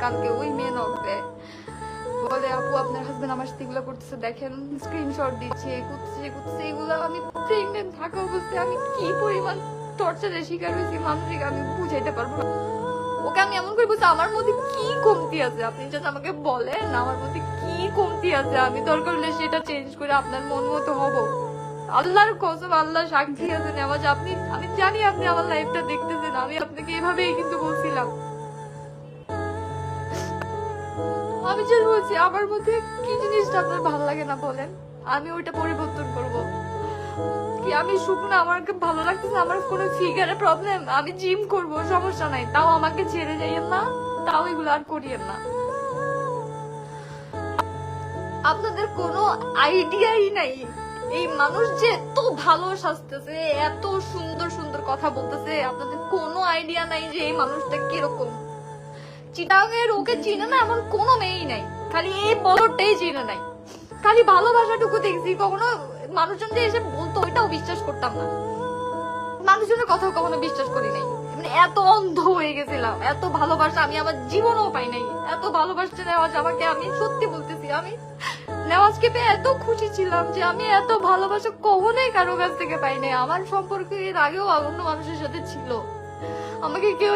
কালকে ওই মেয়ে নক দেয়, বলে আপু আপনার হাজবেন্ড আমার সাথে এগুলো করতেছে, দেখেন স্ক্রিনশট দিচ্ছে, করতেছে এগুলো। আমি প্রেগনেন্ট থাকা অবস্থায় আমি কি পরিমাণ টর্চারের শিকার হয়েছি মানসিক আমি বুঝাইতে পারবো না। ওকে আমি এমন করে বলছি আমার মধ্যে কি কমতি আছে আপনি যদি আমাকে বলেন আমার মধ্যে কি কমতি আছে, আমি দরকার হলে সেটা চেঞ্জ করে আপনার মন মতো হবো। আল্লাহর কসম, আল্লাহ সাক্ষী আছেন আমার, আপনি, আমি জানি আপনি আমার লাইফটা দেখতেছেন, আমি আপনাকে এভাবেই কিন্তু বলছিলাম। আমি যে বলছি আমার মধ্যে কি জিনিসটা আপনার ভালো লাগে না বলেন, আমি ওইটা পরিবর্তন করব। কি আমি শুকনো, আমার ভালো লাগতেছে, আমার কোনো ফিগারে প্রবলেম, আমি জিম করব, সমস্যা নাই, তাও আমাকে ছেড়ে যাইয়েন না, তাও এগুলো আর করিয়েন না। আপনাদের কোনো আইডিয়াই নাই এই মানুষ যে এত ভালো সাজতেছে, এত সুন্দর সুন্দর কথা বলতেছে, আপনাদের কোনো আইডিয়া নাই যে এই মানুষটা কিরকম। চিটাগের ওকে চিনে না এমন কোনো মেয়েই নাই, খালি এই বলটাই চিনে নাই। খালি ভালোবাসাটুকু দেখছি, কখনো মানুষজন যে এসে বলতো ওইটাও বিশ্বাস করতাম না, মানুষজনের কথাও কখনো বিশ্বাস করি নাই। মানে এত অন্ধ হয়ে গেছিলাম, এত ভালোবাসা আমি আমার জীবনেও পাই নাই। এত ভালোবাসতে নেওয়াজ আমাকে, আমি সত্যি বলতেছি, আমি নেওয়াজকে পেয়ে এত খুশি ছিলাম যে আমি এত ভালোবাসা কখনোই কারো কাছ থেকে পাই নাই। আমার সম্পর্কে এর আগেও অন্য মানুষের সাথে ছিল, আমাকে কেউ